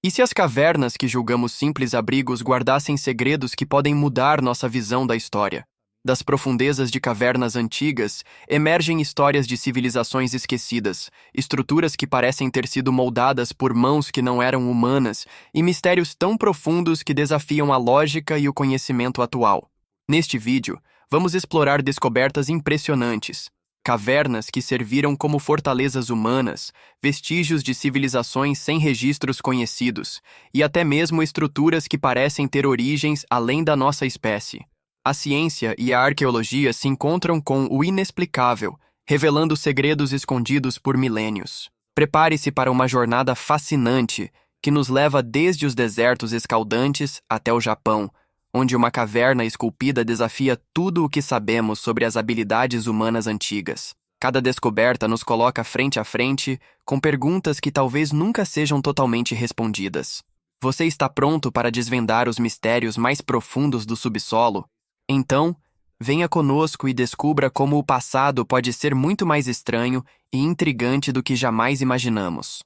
E se as cavernas que julgamos simples abrigos guardassem segredos que podem mudar nossa visão da história? Das profundezas de cavernas antigas emergem histórias de civilizações esquecidas, estruturas que parecem ter sido moldadas por mãos que não eram humanas e mistérios tão profundos que desafiam a lógica e o conhecimento atual. Neste vídeo, vamos explorar descobertas impressionantes. Cavernas que serviram como fortalezas humanas, vestígios de civilizações sem registros conhecidos, e até mesmo estruturas que parecem ter origens além da nossa espécie. A ciência e a arqueologia se encontram com o inexplicável, revelando segredos escondidos por milênios. Prepare-se para uma jornada fascinante que nos leva desde os desertos escaldantes até o Japão, onde uma caverna esculpida desafia tudo o que sabemos sobre as habilidades humanas antigas. Cada descoberta nos coloca frente a frente com perguntas que talvez nunca sejam totalmente respondidas. Você está pronto para desvendar os mistérios mais profundos do subsolo? Então, venha conosco e descubra como o passado pode ser muito mais estranho e intrigante do que jamais imaginamos.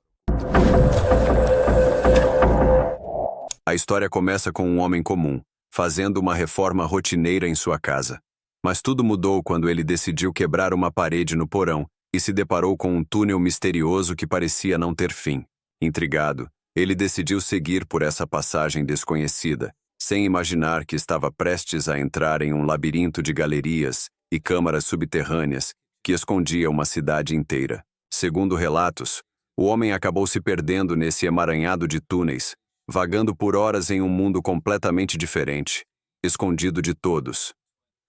A história começa com um homem comum, fazendo uma reforma rotineira em sua casa. Mas tudo mudou quando ele decidiu quebrar uma parede no porão e se deparou com um túnel misterioso que parecia não ter fim. Intrigado, ele decidiu seguir por essa passagem desconhecida, sem imaginar que estava prestes a entrar em um labirinto de galerias e câmaras subterrâneas que escondia uma cidade inteira. Segundo relatos, o homem acabou se perdendo nesse emaranhado de túneis, vagando por horas em um mundo completamente diferente, escondido de todos.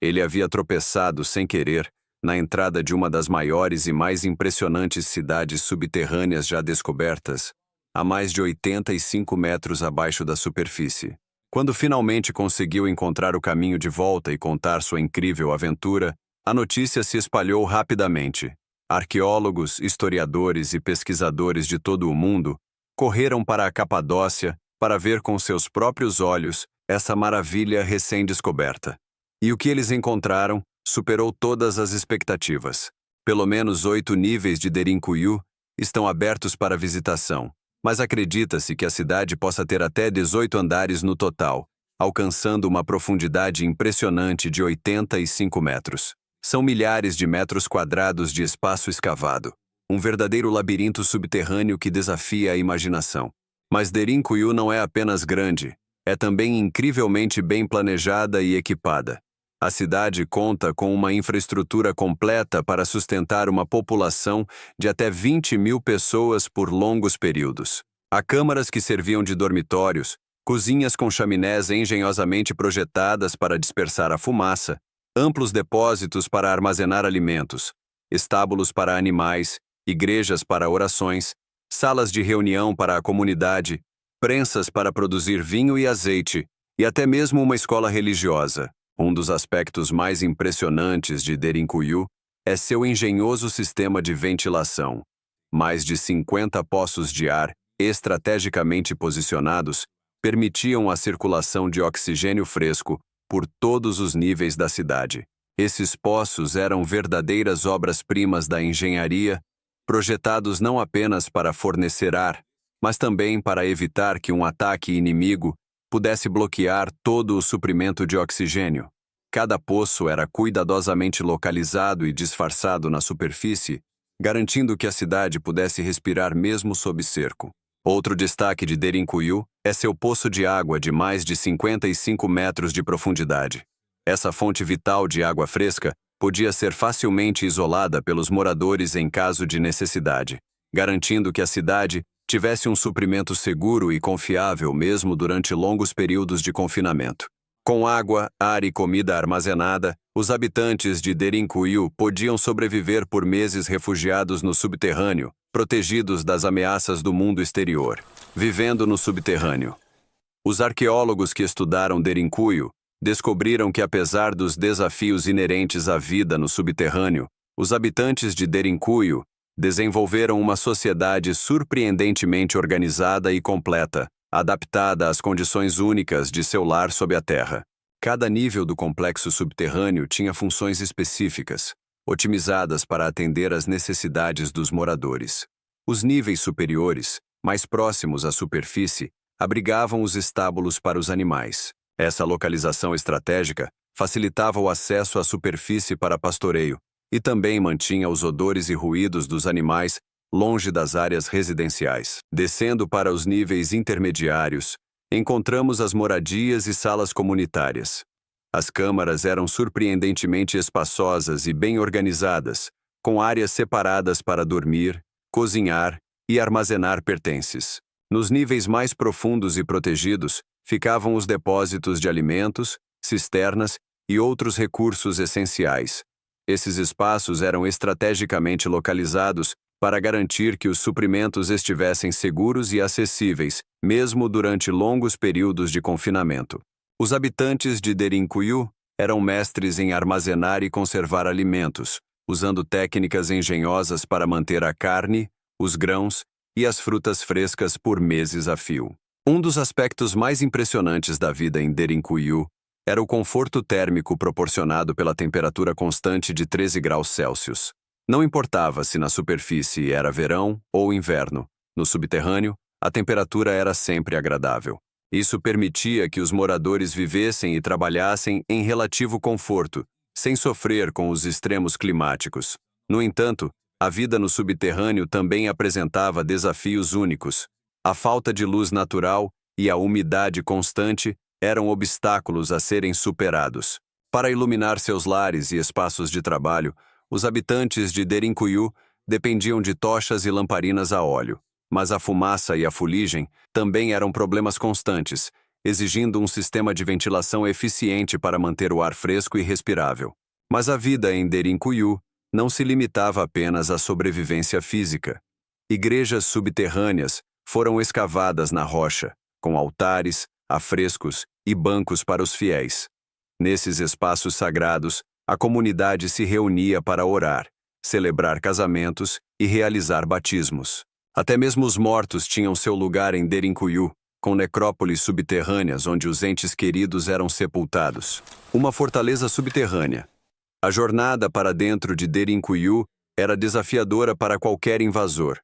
Ele havia tropeçado sem querer na entrada de uma das maiores e mais impressionantes cidades subterrâneas já descobertas, a mais de 85 metros abaixo da superfície. Quando finalmente conseguiu encontrar o caminho de volta e contar sua incrível aventura, a notícia se espalhou rapidamente. Arqueólogos, historiadores e pesquisadores de todo o mundo correram para a Capadócia para ver com seus próprios olhos essa maravilha recém-descoberta. E o que eles encontraram superou todas as expectativas. Pelo menos 8 níveis de Derinkuyu estão abertos para visitação, mas acredita-se que a cidade possa ter até 18 andares no total, alcançando uma profundidade impressionante de 85 metros. São milhares de metros quadrados de espaço escavado, um verdadeiro labirinto subterrâneo que desafia a imaginação. Mas Derinkuyu não é apenas grande, é também incrivelmente bem planejada e equipada. A cidade conta com uma infraestrutura completa para sustentar uma população de até 20 mil pessoas por longos períodos. Há câmaras que serviam de dormitórios, cozinhas com chaminés engenhosamente projetadas para dispersar a fumaça, amplos depósitos para armazenar alimentos, estábulos para animais, igrejas para orações, salas de reunião para a comunidade, prensas para produzir vinho e azeite, e até mesmo uma escola religiosa. Um dos aspectos mais impressionantes de Derinkuyu é seu engenhoso sistema de ventilação. Mais de 50 poços de ar, estrategicamente posicionados, permitiam a circulação de oxigênio fresco por todos os níveis da cidade. Esses poços eram verdadeiras obras-primas da engenharia, projetados não apenas para fornecer ar, mas também para evitar que um ataque inimigo pudesse bloquear todo o suprimento de oxigênio. Cada poço era cuidadosamente localizado e disfarçado na superfície, garantindo que a cidade pudesse respirar mesmo sob cerco. Outro destaque de Derinkuyu é seu poço de água de mais de 55 metros de profundidade. Essa fonte vital de água fresca podia ser facilmente isolada pelos moradores em caso de necessidade, garantindo que a cidade tivesse um suprimento seguro e confiável mesmo durante longos períodos de confinamento. Com água, ar e comida armazenada, os habitantes de Derinkuyu podiam sobreviver por meses refugiados no subterrâneo, protegidos das ameaças do mundo exterior. Vivendo no subterrâneo. Os arqueólogos que estudaram Derinkuyu descobriram que, apesar dos desafios inerentes à vida no subterrâneo, os habitantes de Derinkuyu desenvolveram uma sociedade surpreendentemente organizada e completa, adaptada às condições únicas de seu lar sob a terra. Cada nível do complexo subterrâneo tinha funções específicas, otimizadas para atender às necessidades dos moradores. Os níveis superiores, mais próximos à superfície, abrigavam os estábulos para os animais. Essa localização estratégica facilitava o acesso à superfície para pastoreio e também mantinha os odores e ruídos dos animais longe das áreas residenciais. Descendo para os níveis intermediários, encontramos as moradias e salas comunitárias. As câmaras eram surpreendentemente espaçosas e bem organizadas, com áreas separadas para dormir, cozinhar e armazenar pertences. Nos níveis mais profundos e protegidos, ficavam os depósitos de alimentos, cisternas e outros recursos essenciais. Esses espaços eram estrategicamente localizados para garantir que os suprimentos estivessem seguros e acessíveis, mesmo durante longos períodos de confinamento. Os habitantes de Derinkuyu eram mestres em armazenar e conservar alimentos, usando técnicas engenhosas para manter a carne, os grãos e as frutas frescas por meses a fio. Um dos aspectos mais impressionantes da vida em Derinkuyu era o conforto térmico proporcionado pela temperatura constante de 13 graus Celsius. Não importava se na superfície era verão ou inverno, no subterrâneo, a temperatura era sempre agradável. Isso permitia que os moradores vivessem e trabalhassem em relativo conforto, sem sofrer com os extremos climáticos. No entanto, a vida no subterrâneo também apresentava desafios únicos. A falta de luz natural e a umidade constante eram obstáculos a serem superados. Para iluminar seus lares e espaços de trabalho, os habitantes de Derinkuyu dependiam de tochas e lamparinas a óleo, mas a fumaça e a fuligem também eram problemas constantes, exigindo um sistema de ventilação eficiente para manter o ar fresco e respirável. Mas a vida em Derinkuyu não se limitava apenas à sobrevivência física. Igrejas subterrâneas foram escavadas na rocha, com altares, afrescos e bancos para os fiéis. Nesses espaços sagrados, a comunidade se reunia para orar, celebrar casamentos e realizar batismos. Até mesmo os mortos tinham seu lugar em Derinkuyu, com necrópolis subterrâneas onde os entes queridos eram sepultados. Uma fortaleza subterrânea. A jornada para dentro de Derinkuyu era desafiadora para qualquer invasor.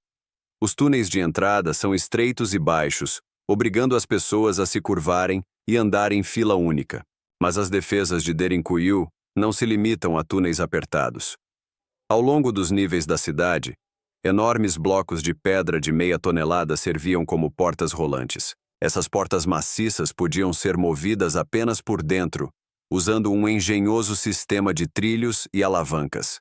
Os túneis de entrada são estreitos e baixos, obrigando as pessoas a se curvarem e andar em fila única. Mas as defesas de Derinkuyu não se limitam a túneis apertados. Ao longo dos níveis da cidade, enormes blocos de pedra de meia tonelada serviam como portas rolantes. Essas portas maciças podiam ser movidas apenas por dentro, usando um engenhoso sistema de trilhos e alavancas.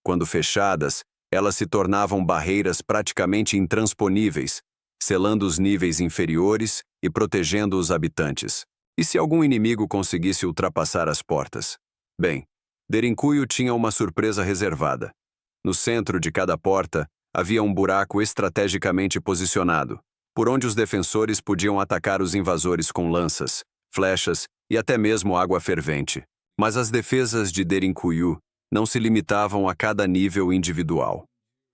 Quando fechadas, elas se tornavam barreiras praticamente intransponíveis, selando os níveis inferiores e protegendo os habitantes. E se algum inimigo conseguisse ultrapassar as portas? Bem, Derinkuyu tinha uma surpresa reservada. No centro de cada porta, havia um buraco estrategicamente posicionado, por onde os defensores podiam atacar os invasores com lanças, flechas e até mesmo água fervente. Mas as defesas de Derinkuyu não se limitavam a cada nível individual.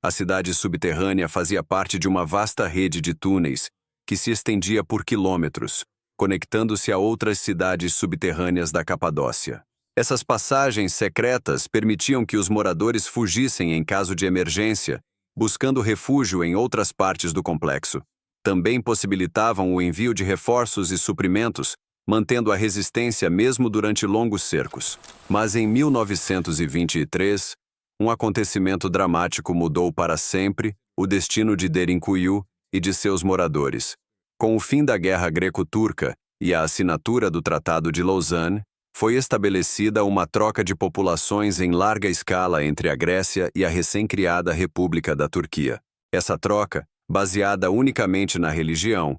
A cidade subterrânea fazia parte de uma vasta rede de túneis que se estendia por quilômetros, conectando-se a outras cidades subterrâneas da Capadócia. Essas passagens secretas permitiam que os moradores fugissem em caso de emergência, buscando refúgio em outras partes do complexo. Também possibilitavam o envio de reforços e suprimentos, mantendo a resistência mesmo durante longos cercos. Mas em 1923, um acontecimento dramático mudou para sempre o destino de Derinkuyu e de seus moradores. Com o fim da Guerra Greco-Turca e a assinatura do Tratado de Lausanne, foi estabelecida uma troca de populações em larga escala entre a Grécia e a recém-criada República da Turquia. Essa troca, baseada unicamente na religião,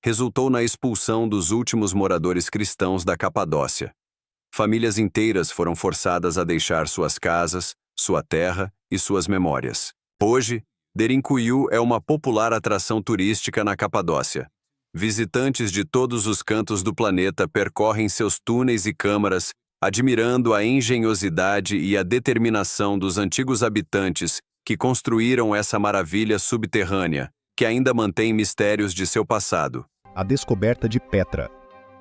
resultou na expulsão dos últimos moradores cristãos da Capadócia. Famílias inteiras foram forçadas a deixar suas casas, sua terra e suas memórias. Hoje, Derinkuyu é uma popular atração turística na Capadócia. Visitantes de todos os cantos do planeta percorrem seus túneis e câmaras, admirando a engenhosidade e a determinação dos antigos habitantes que construíram essa maravilha subterrânea, que ainda mantém mistérios de seu passado. A descoberta de Petra.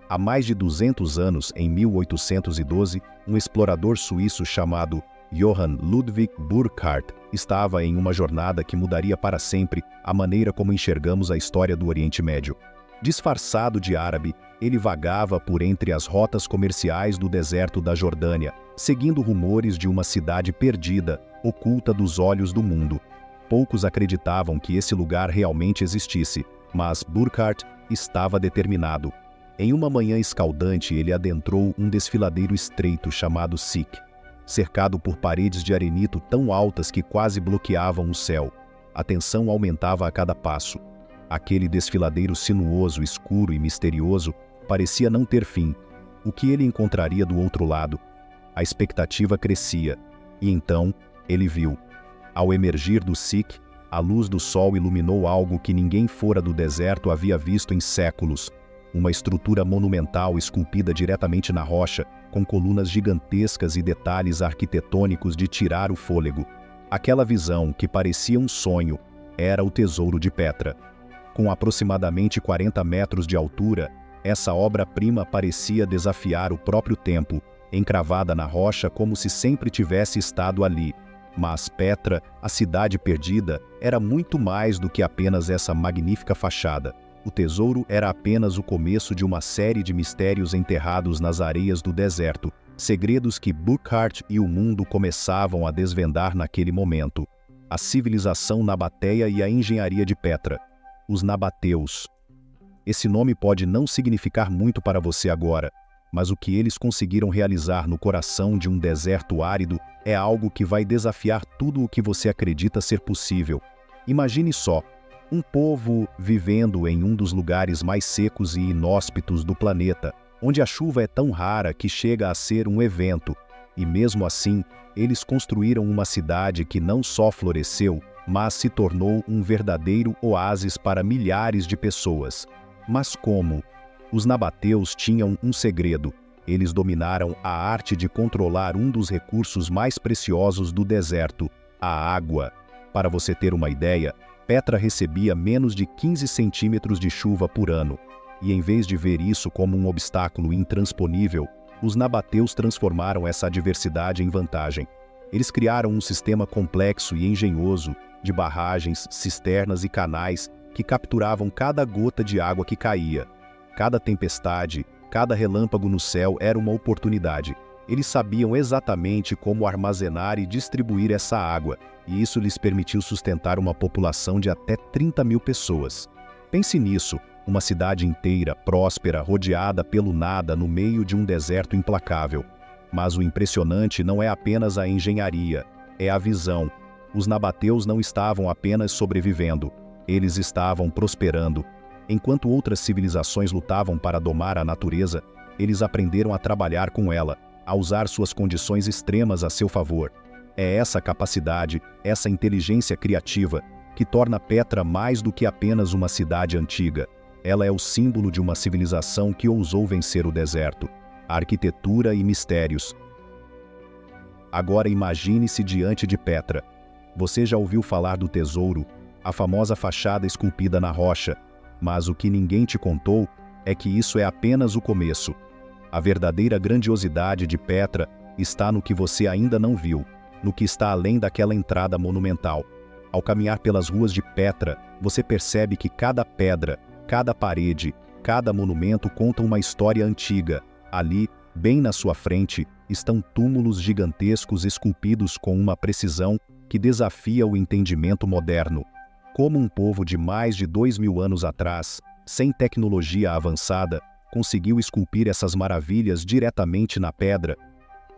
Há mais de 200 anos, em 1812, um explorador suíço chamado Johann Ludwig Burckhardt estava em uma jornada que mudaria para sempre a maneira como enxergamos a história do Oriente Médio. Disfarçado de árabe, ele vagava por entre as rotas comerciais do deserto da Jordânia, seguindo rumores de uma cidade perdida, oculta dos olhos do mundo. Poucos acreditavam que esse lugar realmente existisse, mas Burckhardt estava determinado. Em uma manhã escaldante, ele adentrou um desfiladeiro estreito chamado Sikh, cercado por paredes de arenito tão altas que quase bloqueavam o céu. A tensão aumentava a cada passo. Aquele desfiladeiro sinuoso, escuro e misterioso parecia não ter fim. O que ele encontraria do outro lado? A expectativa crescia. E então, ele viu. Ao emergir do Sikh, a luz do sol iluminou algo que ninguém fora do deserto havia visto em séculos. Uma estrutura monumental esculpida diretamente na rocha, com colunas gigantescas e detalhes arquitetônicos de tirar o fôlego. Aquela visão, que parecia um sonho, era o tesouro de Petra. Com aproximadamente 40 metros de altura, essa obra-prima parecia desafiar o próprio tempo, encravada na rocha como se sempre tivesse estado ali. Mas Petra, a cidade perdida, era muito mais do que apenas essa magnífica fachada. O tesouro era apenas o começo de uma série de mistérios enterrados nas areias do deserto, segredos que Burckhardt e o mundo começavam a desvendar naquele momento. A civilização nabateia e a engenharia de Petra. Os nabateus. Esse nome pode não significar muito para você agora, mas o que eles conseguiram realizar no coração de um deserto árido é algo que vai desafiar tudo o que você acredita ser possível. Imagine só, um povo vivendo em um dos lugares mais secos e inóspitos do planeta, onde a chuva é tão rara que chega a ser um evento, e mesmo assim, eles construíram uma cidade que não só floresceu, mas se tornou um verdadeiro oásis para milhares de pessoas. Mas como? Os nabateus tinham um segredo. Eles dominaram a arte de controlar um dos recursos mais preciosos do deserto, a água. Para você ter uma ideia, Petra recebia menos de 15 centímetros de chuva por ano. E em vez de ver isso como um obstáculo intransponível, os nabateus transformaram essa adversidade em vantagem. Eles criaram um sistema complexo e engenhoso de barragens, cisternas e canais que capturavam cada gota de água que caía. Cada tempestade, cada relâmpago no céu era uma oportunidade. Eles sabiam exatamente como armazenar e distribuir essa água, e isso lhes permitiu sustentar uma população de até 30 mil pessoas. Pense nisso, uma cidade inteira, próspera, rodeada pelo nada no meio de um deserto implacável. Mas o impressionante não é apenas a engenharia, é a visão. Os nabateus não estavam apenas sobrevivendo, eles estavam prosperando. Enquanto outras civilizações lutavam para domar a natureza, eles aprenderam a trabalhar com ela, a usar suas condições extremas a seu favor. É essa capacidade, essa inteligência criativa, que torna Petra mais do que apenas uma cidade antiga. Ela é o símbolo de uma civilização que ousou vencer o deserto, a arquitetura e mistérios. Agora imagine-se diante de Petra. Você já ouviu falar do tesouro, a famosa fachada esculpida na rocha, mas o que ninguém te contou é que isso é apenas o começo. A verdadeira grandiosidade de Petra está no que você ainda não viu, no que está além daquela entrada monumental. Ao caminhar pelas ruas de Petra, você percebe que cada pedra, cada parede, cada monumento conta uma história antiga. Ali, bem na sua frente, estão túmulos gigantescos esculpidos com uma precisão que desafia o entendimento moderno. Como um povo de mais de 2000 anos atrás, sem tecnologia avançada, conseguiu esculpir essas maravilhas diretamente na pedra?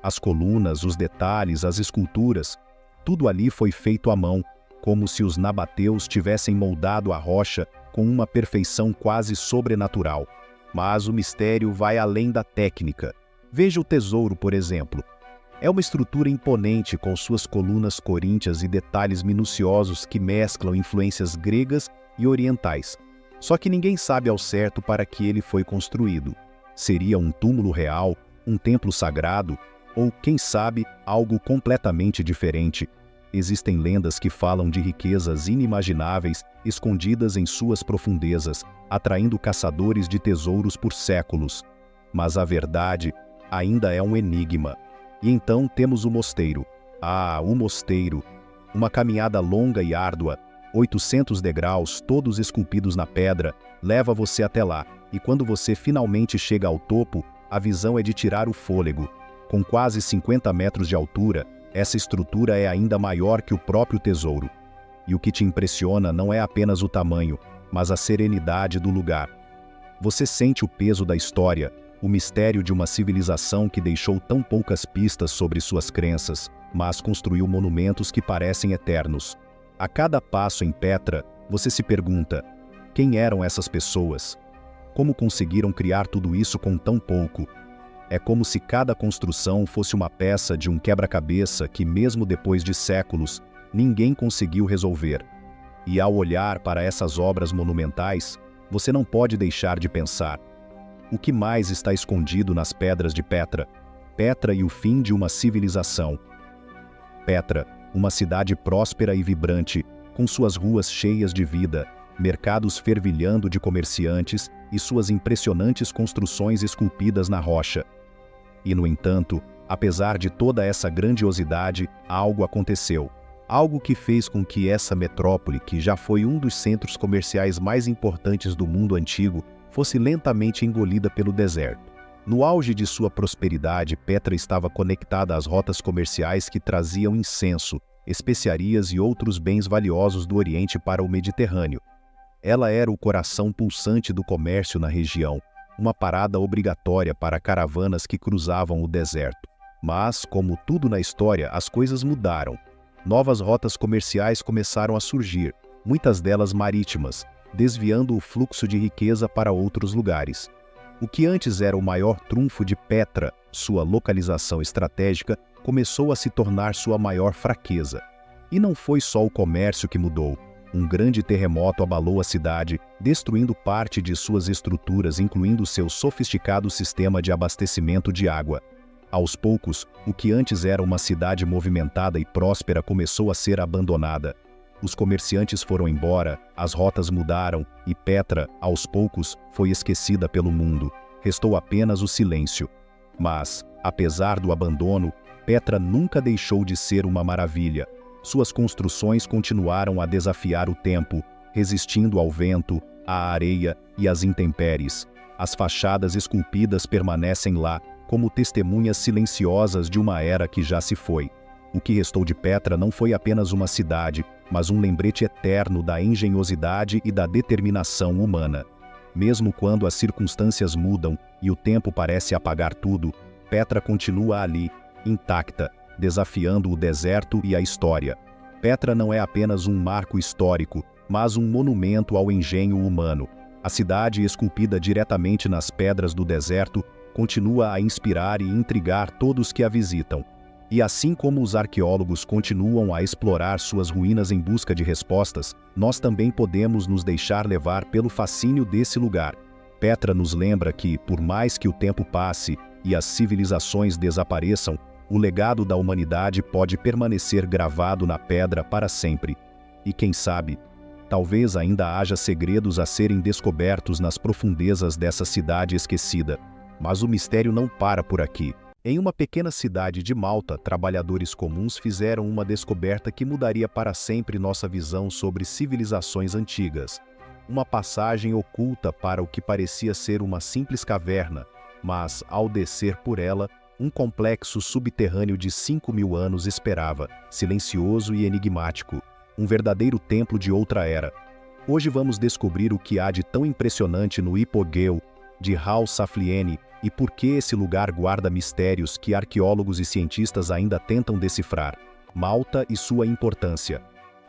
As colunas, os detalhes, as esculturas, tudo ali foi feito à mão, como se os nabateus tivessem moldado a rocha com uma perfeição quase sobrenatural. Mas o mistério vai além da técnica. Veja o tesouro, por exemplo. É uma estrutura imponente com suas colunas coríntias e detalhes minuciosos que mesclam influências gregas e orientais. Só que ninguém sabe ao certo para que ele foi construído. Seria um túmulo real, um templo sagrado, ou, quem sabe, algo completamente diferente? Existem lendas que falam de riquezas inimagináveis escondidas em suas profundezas, atraindo caçadores de tesouros por séculos. Mas a verdade ainda é um enigma. E então temos o mosteiro. Ah, o mosteiro! Uma caminhada longa e árdua, 800 degraus, todos esculpidos na pedra, leva você até lá, e quando você finalmente chega ao topo, a visão é de tirar o fôlego. Com quase 50 metros de altura, essa estrutura é ainda maior que o próprio tesouro. E o que te impressiona não é apenas o tamanho, mas a serenidade do lugar. Você sente o peso da história, o mistério de uma civilização que deixou tão poucas pistas sobre suas crenças, mas construiu monumentos que parecem eternos. A cada passo em Petra, você se pergunta: quem eram essas pessoas? Como conseguiram criar tudo isso com tão pouco? É como se cada construção fosse uma peça de um quebra-cabeça que, mesmo depois de séculos, ninguém conseguiu resolver. E ao olhar para essas obras monumentais, você não pode deixar de pensar: o que mais está escondido nas pedras de Petra? Petra e o fim de uma civilização. Petra, uma cidade próspera e vibrante, com suas ruas cheias de vida, mercados fervilhando de comerciantes e suas impressionantes construções esculpidas na rocha. E, no entanto, apesar de toda essa grandiosidade, algo aconteceu. Algo que fez com que essa metrópole, que já foi um dos centros comerciais mais importantes do mundo antigo, fosse lentamente engolida pelo deserto. No auge de sua prosperidade, Petra estava conectada às rotas comerciais que traziam incenso, especiarias e outros bens valiosos do Oriente para o Mediterrâneo. Ela era o coração pulsante do comércio na região, uma parada obrigatória para caravanas que cruzavam o deserto. Mas, como tudo na história, as coisas mudaram. Novas rotas comerciais começaram a surgir, muitas delas marítimas, desviando o fluxo de riqueza para outros lugares. O que antes era o maior trunfo de Petra, sua localização estratégica, começou a se tornar sua maior fraqueza. E não foi só o comércio que mudou. Um grande terremoto abalou a cidade, destruindo parte de suas estruturas, incluindo seu sofisticado sistema de abastecimento de água. Aos poucos, o que antes era uma cidade movimentada e próspera começou a ser abandonada. Os comerciantes foram embora, as rotas mudaram e Petra, aos poucos, foi esquecida pelo mundo. Restou apenas o silêncio. Mas, apesar do abandono, Petra nunca deixou de ser uma maravilha. Suas construções continuaram a desafiar o tempo, resistindo ao vento, à areia e às intempéries. As fachadas esculpidas permanecem lá, como testemunhas silenciosas de uma era que já se foi. O que restou de Petra não foi apenas uma cidade, mas um lembrete eterno da engenhosidade e da determinação humana. Mesmo quando as circunstâncias mudam e o tempo parece apagar tudo, Petra continua ali, intacta, desafiando o deserto e a história. Petra não é apenas um marco histórico, mas um monumento ao engenho humano. A cidade, esculpida diretamente nas pedras do deserto, continua a inspirar e intrigar todos que a visitam. E assim como os arqueólogos continuam a explorar suas ruínas em busca de respostas, nós também podemos nos deixar levar pelo fascínio desse lugar. Petra nos lembra que, por mais que o tempo passe e as civilizações desapareçam, o legado da humanidade pode permanecer gravado na pedra para sempre. E quem sabe, talvez ainda haja segredos a serem descobertos nas profundezas dessa cidade esquecida. Mas o mistério não para por aqui. Em uma pequena cidade de Malta, trabalhadores comuns fizeram uma descoberta que mudaria para sempre nossa visão sobre civilizações antigas. Uma passagem oculta para o que parecia ser uma simples caverna, mas, ao descer por ela, um complexo subterrâneo de 5.000 anos esperava, silencioso e enigmático, um verdadeiro templo de outra era. Hoje vamos descobrir o que há de tão impressionante no hipogeu de Hal Saflieni e por que esse lugar guarda mistérios que arqueólogos e cientistas ainda tentam decifrar. Malta e sua importância.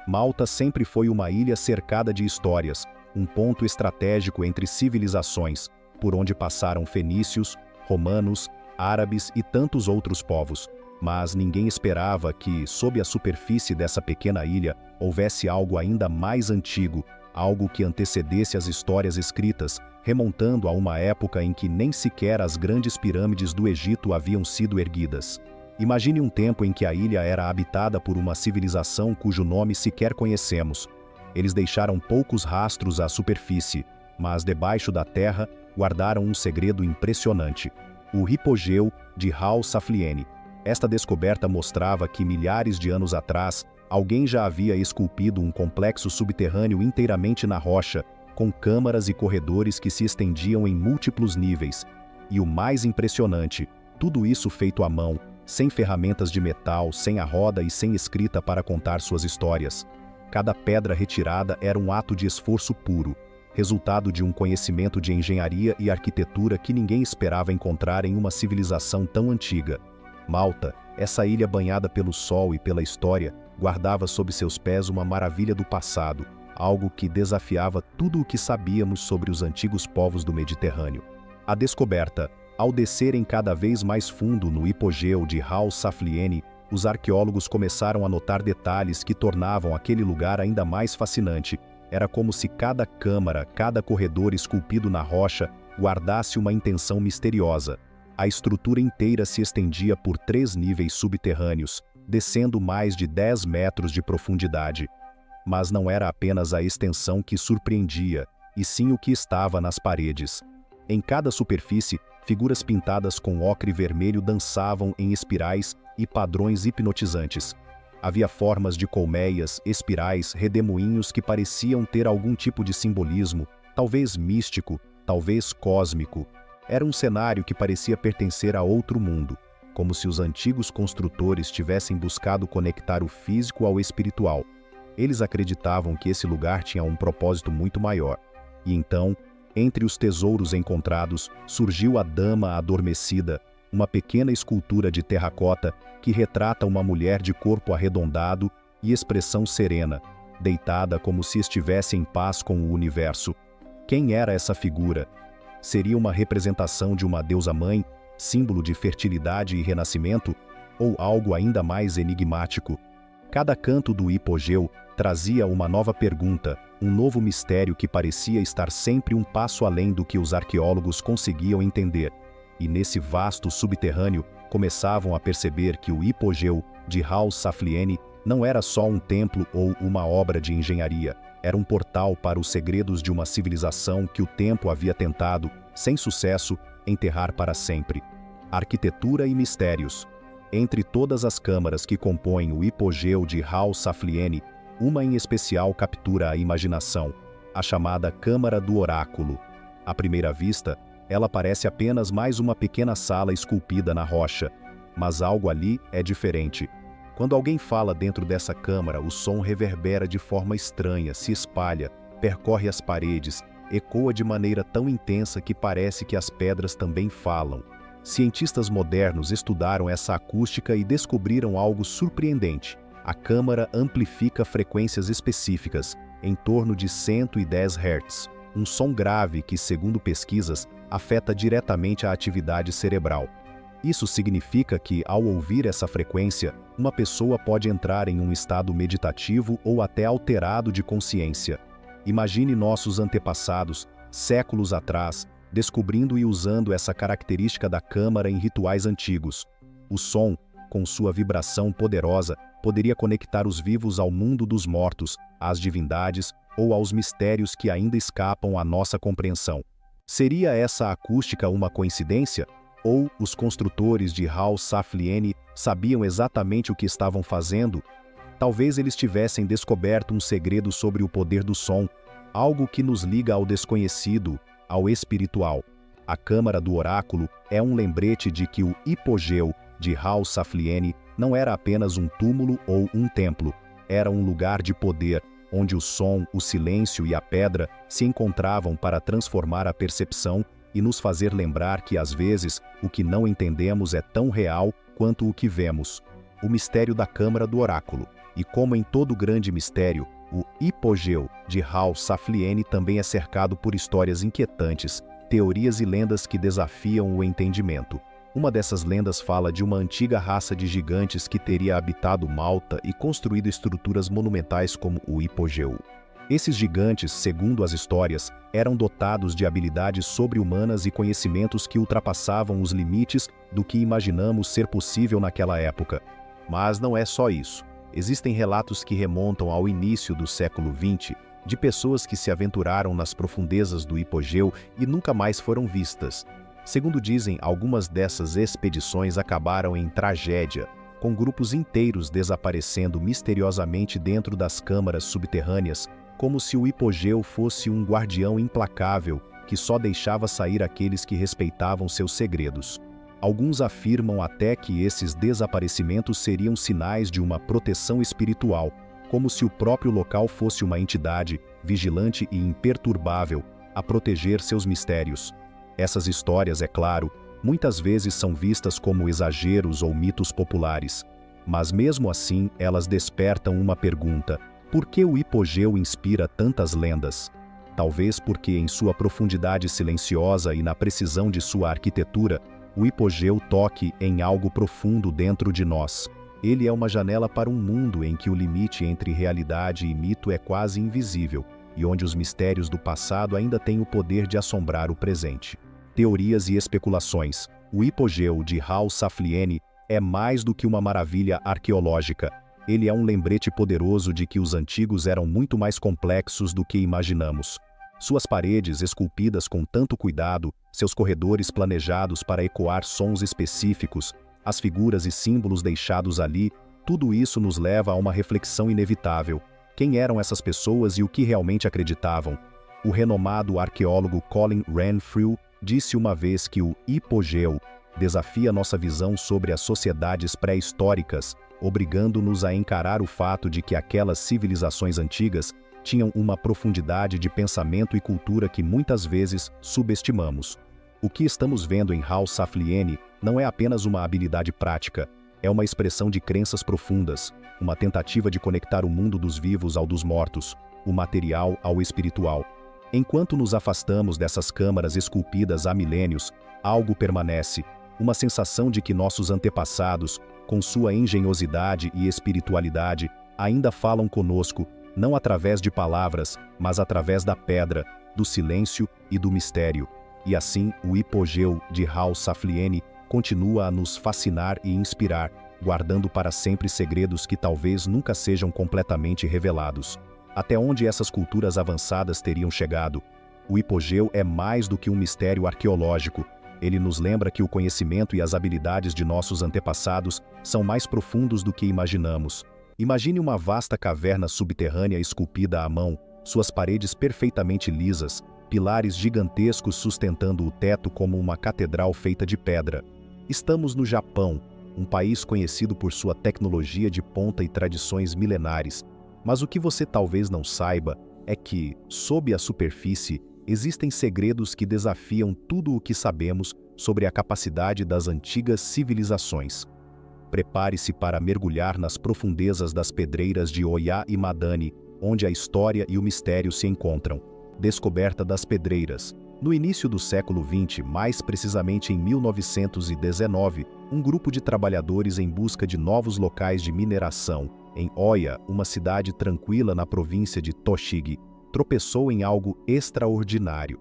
Malta sempre foi uma ilha cercada de histórias, um ponto estratégico entre civilizações, por onde passaram fenícios, romanos, árabes e tantos outros povos. Mas ninguém esperava que, sob a superfície dessa pequena ilha, houvesse algo ainda mais antigo, algo que antecedesse as histórias escritas, remontando a uma época em que nem sequer as grandes pirâmides do Egito haviam sido erguidas. Imagine um tempo em que a ilha era habitada por uma civilização cujo nome sequer conhecemos. Eles deixaram poucos rastros à superfície, mas debaixo da terra guardaram um segredo impressionante: o hipogeu de Hal Saflieni. Esta descoberta mostrava que milhares de anos atrás, Alguém já havia esculpido um complexo subterrâneo inteiramente na rocha, com câmaras e corredores que se estendiam em múltiplos níveis. E o mais impressionante, tudo isso feito à mão, sem ferramentas de metal, sem a roda e sem escrita para contar suas histórias. Cada pedra retirada era um ato de esforço puro, resultado de um conhecimento de engenharia e arquitetura que ninguém esperava encontrar em uma civilização tão antiga. Malta, essa ilha banhada pelo sol e pela história, guardava sob seus pés uma maravilha do passado, algo que desafiava tudo o que sabíamos sobre os antigos povos do Mediterrâneo. A descoberta, ao descerem cada vez mais fundo no hipogeu de Hal Saflieni, os arqueólogos começaram a notar detalhes que tornavam aquele lugar ainda mais fascinante. Era como se cada câmara, cada corredor esculpido na rocha, guardasse uma intenção misteriosa. A estrutura inteira se estendia por 3 níveis subterrâneos, descendo mais de 10 metros de profundidade. Mas não era apenas a extensão que surpreendia, e sim o que estava nas paredes. Em cada superfície, figuras pintadas com ocre vermelho dançavam em espirais e padrões hipnotizantes. Havia formas de colmeias, espirais, redemoinhos que pareciam ter algum tipo de simbolismo, talvez místico, talvez cósmico. Era um cenário que parecia pertencer a outro mundo, como se os antigos construtores tivessem buscado conectar o físico ao espiritual. Eles acreditavam que esse lugar tinha um propósito muito maior. E então, entre os tesouros encontrados, surgiu a Dama Adormecida, uma pequena escultura de terracota que retrata uma mulher de corpo arredondado e expressão serena, deitada como se estivesse em paz com o universo. Quem era essa figura? Seria uma representação de uma deusa-mãe, símbolo de fertilidade e renascimento, ou algo ainda mais enigmático? Cada canto do hipogeu trazia uma nova pergunta, um novo mistério que parecia estar sempre um passo além do que os arqueólogos conseguiam entender. E nesse vasto subterrâneo, começavam a perceber que o hipogeu de Hal Saflieni não era só um templo ou uma obra de engenharia, era um portal para os segredos de uma civilização que o tempo havia tentado, sem sucesso, enterrar para sempre. Arquitetura e mistérios. Entre todas as câmaras que compõem o hipogeu de Hal Saflieni, uma em especial captura a imaginação, a chamada Câmara do Oráculo. À primeira vista, ela parece apenas mais uma pequena sala esculpida na rocha, mas algo ali é diferente. Quando alguém fala dentro dessa câmara, o som reverbera de forma estranha, se espalha, percorre as paredes, ecoa de maneira tão intensa que parece que as pedras também falam. Cientistas modernos estudaram essa acústica e descobriram algo surpreendente. A câmara amplifica frequências específicas, em torno de 110 Hz, um som grave que, segundo pesquisas, afeta diretamente a atividade cerebral. Isso significa que, ao ouvir essa frequência, uma pessoa pode entrar em um estado meditativo ou até alterado de consciência. Imagine nossos antepassados, séculos atrás, descobrindo e usando essa característica da câmara em rituais antigos. O som, com sua vibração poderosa, poderia conectar os vivos ao mundo dos mortos, às divindades ou aos mistérios que ainda escapam à nossa compreensão. Seria essa acústica uma coincidência? Ou os construtores de Hal Saflieni sabiam exatamente o que estavam fazendo? Talvez eles tivessem descoberto um segredo sobre o poder do som, algo que nos liga ao desconhecido, ao espiritual. A Câmara do Oráculo é um lembrete de que o hipogeu de Hal Saflieni não era apenas um túmulo ou um templo, era um lugar de poder, onde o som, o silêncio e a pedra se encontravam para transformar a percepção e nos fazer lembrar que, às vezes, o que não entendemos é tão real quanto o que vemos. O mistério da Câmara do Oráculo. E como em todo grande mistério, o hipogeu de Hal Saflieni também é cercado por histórias inquietantes, teorias e lendas que desafiam o entendimento. Uma dessas lendas fala de uma antiga raça de gigantes que teria habitado Malta e construído estruturas monumentais como o hipogeu. Esses gigantes, segundo as histórias, eram dotados de habilidades sobre-humanas e conhecimentos que ultrapassavam os limites do que imaginamos ser possível naquela época. Mas não é só isso. Existem relatos que remontam ao início do século XX, de pessoas que se aventuraram nas profundezas do hipogeu e nunca mais foram vistas. Segundo dizem, algumas dessas expedições acabaram em tragédia, com grupos inteiros desaparecendo misteriosamente dentro das câmaras subterrâneas, como se o hipogeu fosse um guardião implacável que só deixava sair aqueles que respeitavam seus segredos. Alguns afirmam até que esses desaparecimentos seriam sinais de uma proteção espiritual, como se o próprio local fosse uma entidade, vigilante e imperturbável, a proteger seus mistérios. Essas histórias, é claro, muitas vezes são vistas como exageros ou mitos populares. Mas mesmo assim, elas despertam uma pergunta: por que o hipogeu inspira tantas lendas? Talvez porque em sua profundidade silenciosa e na precisão de sua arquitetura, o hipogeu toque em algo profundo dentro de nós. Ele é uma janela para um mundo em que o limite entre realidade e mito é quase invisível, e onde os mistérios do passado ainda têm o poder de assombrar o presente. Teorias e especulações. O hipogeu de Hal Saflieni é mais do que uma maravilha arqueológica. Ele é um lembrete poderoso de que os antigos eram muito mais complexos do que imaginamos. Suas paredes esculpidas com tanto cuidado, seus corredores planejados para ecoar sons específicos, as figuras e símbolos deixados ali, tudo isso nos leva a uma reflexão inevitável. Quem eram essas pessoas e o que realmente acreditavam? O renomado arqueólogo Colin Renfrew disse uma vez que o hipogeu desafia nossa visão sobre as sociedades pré-históricas, obrigando-nos a encarar o fato de que aquelas civilizações antigas tinham uma profundidade de pensamento e cultura que muitas vezes subestimamos. O que estamos vendo em Hal Saflieni não é apenas uma habilidade prática, é uma expressão de crenças profundas, uma tentativa de conectar o mundo dos vivos ao dos mortos, o material ao espiritual. Enquanto nos afastamos dessas câmaras esculpidas há milênios, algo permanece, uma sensação de que nossos antepassados, com sua engenhosidade e espiritualidade, ainda falam conosco, não através de palavras, mas através da pedra, do silêncio e do mistério. E assim, o hipogeu de Hal Saflieni continua a nos fascinar e inspirar, guardando para sempre segredos que talvez nunca sejam completamente revelados. Até onde essas culturas avançadas teriam chegado? O hipogeu é mais do que um mistério arqueológico. Ele nos lembra que o conhecimento e as habilidades de nossos antepassados são mais profundos do que imaginamos. Imagine uma vasta caverna subterrânea esculpida à mão, suas paredes perfeitamente lisas, pilares gigantescos sustentando o teto como uma catedral feita de pedra. Estamos no Japão, um país conhecido por sua tecnologia de ponta e tradições milenares. Mas o que você talvez não saiba é que, sob a superfície, existem segredos que desafiam tudo o que sabemos sobre a capacidade das antigas civilizações. Prepare-se para mergulhar nas profundezas das pedreiras de Oya e Madani, onde a história e o mistério se encontram. Descoberta das pedreiras. No início do século XX, mais precisamente em 1919, um grupo de trabalhadores em busca de novos locais de mineração, em Oya, uma cidade tranquila na província de Tochigi, tropeçou em algo extraordinário.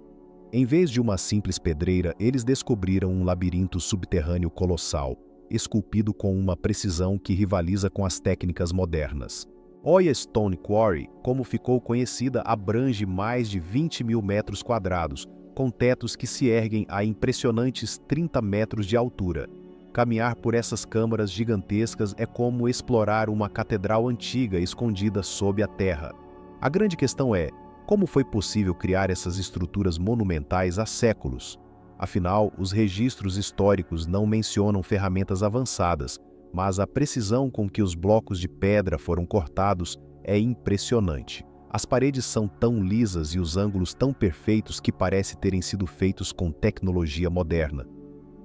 Em vez de uma simples pedreira, eles descobriram um labirinto subterrâneo colossal, esculpido com uma precisão que rivaliza com as técnicas modernas. Oya Stone Quarry, como ficou conhecida, abrange mais de 20 mil metros quadrados, com tetos que se erguem a impressionantes 30 metros de altura. Caminhar por essas câmaras gigantescas é como explorar uma catedral antiga escondida sob a terra. A grande questão é, como foi possível criar essas estruturas monumentais há séculos? Afinal, os registros históricos não mencionam ferramentas avançadas, mas a precisão com que os blocos de pedra foram cortados é impressionante. As paredes são tão lisas e os ângulos tão perfeitos que parece terem sido feitos com tecnologia moderna.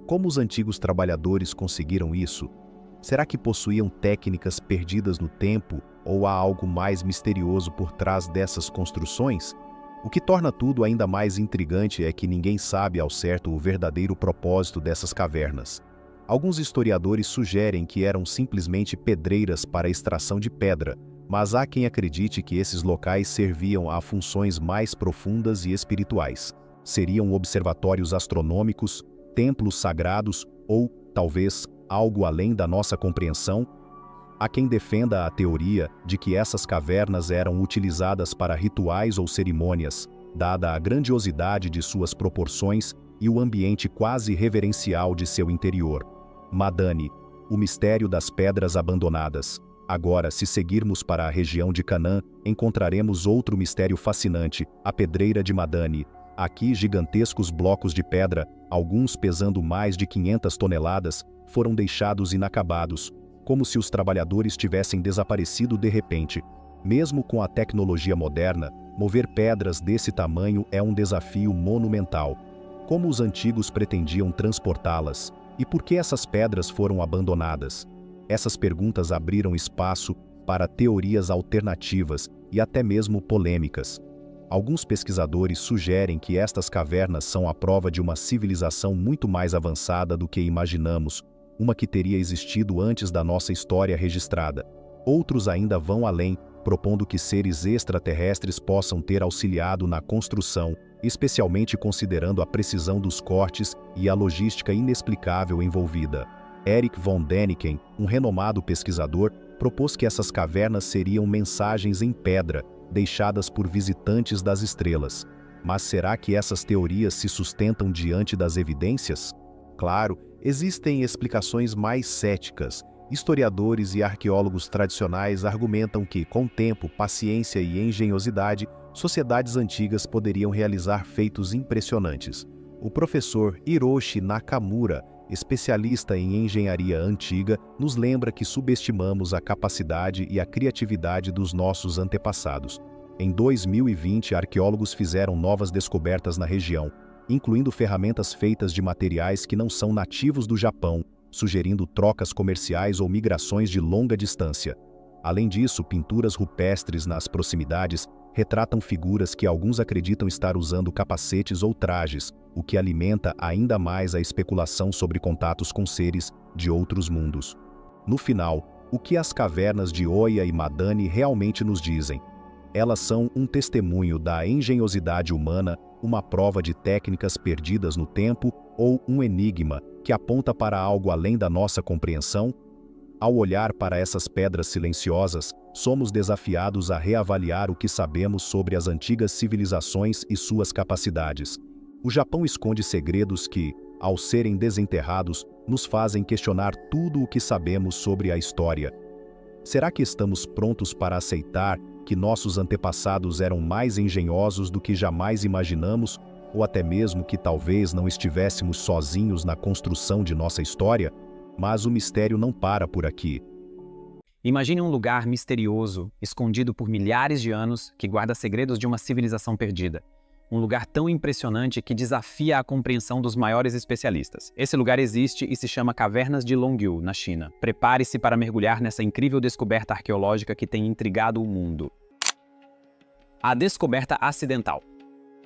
Como os antigos trabalhadores conseguiram isso? Será que possuíam técnicas perdidas no tempo ou há algo mais misterioso por trás dessas construções? O que torna tudo ainda mais intrigante é que ninguém sabe ao certo o verdadeiro propósito dessas cavernas. Alguns historiadores sugerem que eram simplesmente pedreiras para extração de pedra, mas há quem acredite que esses locais serviam a funções mais profundas e espirituais. Seriam observatórios astronômicos, templos sagrados ou, talvez, algo além da nossa compreensão? Há quem defenda a teoria de que essas cavernas eram utilizadas para rituais ou cerimônias, dada a grandiosidade de suas proporções e o ambiente quase reverencial de seu interior. Madani. o mistério das pedras abandonadas. Agora, se seguirmos para a região de Canaã, encontraremos outro mistério fascinante, a Pedreira de Madani. Aqui, gigantescos blocos de pedra, alguns pesando mais de 500 toneladas, foram deixados inacabados, como se os trabalhadores tivessem desaparecido de repente. Mesmo com a tecnologia moderna, mover pedras desse tamanho é um desafio monumental. Como os antigos pretendiam transportá-las? E por que essas pedras foram abandonadas? Essas perguntas abriram espaço para teorias alternativas e até mesmo polêmicas. Alguns pesquisadores sugerem que estas cavernas são a prova de uma civilização muito mais avançada do que imaginamos, uma que teria existido antes da nossa história registrada. Outros ainda vão além, propondo que seres extraterrestres possam ter auxiliado na construção, especialmente considerando a precisão dos cortes e a logística inexplicável envolvida. Erich von Däniken, um renomado pesquisador, propôs que essas cavernas seriam mensagens em pedra, deixadas por visitantes das estrelas. Mas será que essas teorias se sustentam diante das evidências? Claro, existem explicações mais céticas. Historiadores e arqueólogos tradicionais argumentam que, com tempo, paciência e engenhosidade, sociedades antigas poderiam realizar feitos impressionantes. O professor Hiroshi Nakamura, especialista em engenharia antiga, nos lembra que subestimamos a capacidade e a criatividade dos nossos antepassados. Em 2020, arqueólogos fizeram novas descobertas na região, incluindo ferramentas feitas de materiais que não são nativos do Japão, sugerindo trocas comerciais ou migrações de longa distância. Além disso, pinturas rupestres nas proximidades retratam figuras que alguns acreditam estar usando capacetes ou trajes, o que alimenta ainda mais a especulação sobre contatos com seres de outros mundos. No final, o que as cavernas de Oya e Madani realmente nos dizem? Elas são um testemunho da engenhosidade humana, uma prova de técnicas perdidas no tempo ou um enigma que aponta para algo além da nossa compreensão? Ao olhar para essas pedras silenciosas, somos desafiados a reavaliar o que sabemos sobre as antigas civilizações e suas capacidades. O Japão esconde segredos que, ao serem desenterrados, nos fazem questionar tudo o que sabemos sobre a história. Será que estamos prontos para aceitar que nossos antepassados eram mais engenhosos do que jamais imaginamos, ou até mesmo que talvez não estivéssemos sozinhos na construção de nossa história? Mas o mistério não para por aqui. Imagine um lugar misterioso, escondido por milhares de anos, que guarda segredos de uma civilização perdida. Um lugar tão impressionante que desafia a compreensão dos maiores especialistas. Esse lugar existe e se chama Cavernas de Longyu, na China. Prepare-se para mergulhar nessa incrível descoberta arqueológica que tem intrigado o mundo. A descoberta acidental.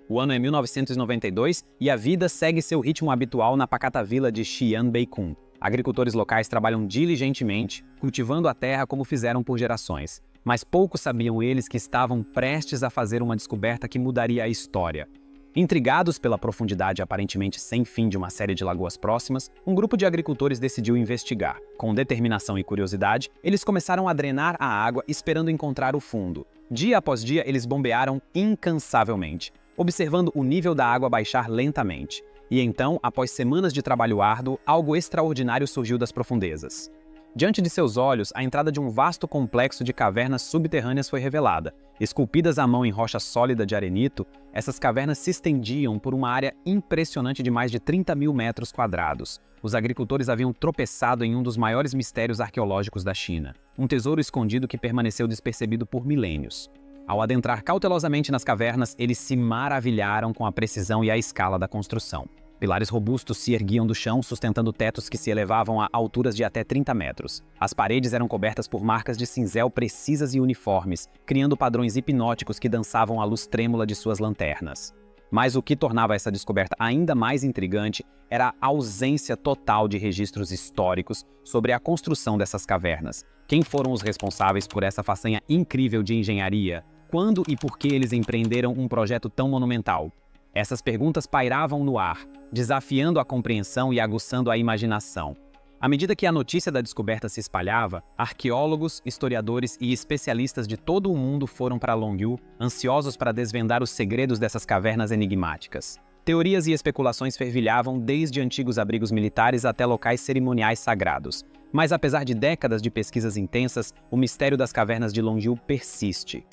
O ano é 1992 e a vida segue seu ritmo habitual na pacata vila de Xianbeikun. Agricultores locais trabalham diligentemente, cultivando a terra como fizeram por gerações. Mas poucos sabiam eles que estavam prestes a fazer uma descoberta que mudaria a história. Intrigados pela profundidade aparentemente sem fim de uma série de lagoas próximas, um grupo de agricultores decidiu investigar. Com determinação e curiosidade, eles começaram a drenar a água esperando encontrar o fundo. Dia após dia, eles bombearam incansavelmente, observando o nível da água baixar lentamente. E então, após semanas de trabalho árduo, algo extraordinário surgiu das profundezas. Diante de seus olhos, a entrada de um vasto complexo de cavernas subterrâneas foi revelada. Esculpidas à mão em rocha sólida de arenito, essas cavernas se estendiam por uma área impressionante de mais de 30 mil metros quadrados. Os agricultores haviam tropeçado em um dos maiores mistérios arqueológicos da China. Um tesouro escondido que permaneceu despercebido por milênios. Ao adentrar cautelosamente nas cavernas, eles se maravilharam com a precisão e a escala da construção. Pilares robustos se erguiam do chão, sustentando tetos que se elevavam a alturas de até 30 metros. As paredes eram cobertas por marcas de cinzel precisas e uniformes, criando padrões hipnóticos que dançavam à luz trêmula de suas lanternas. Mas o que tornava essa descoberta ainda mais intrigante era a ausência total de registros históricos sobre a construção dessas cavernas. Quem foram os responsáveis por essa façanha incrível de engenharia? Quando e por que eles empreenderam um projeto tão monumental? Essas perguntas pairavam no ar, desafiando a compreensão e aguçando a imaginação. À medida que a notícia da descoberta se espalhava, arqueólogos, historiadores e especialistas de todo o mundo foram para Longyu, ansiosos para desvendar os segredos dessas cavernas enigmáticas. Teorias e especulações fervilhavam desde antigos abrigos militares até locais cerimoniais sagrados. Mas apesar de décadas de pesquisas intensas, o mistério das cavernas de Longueuil persiste.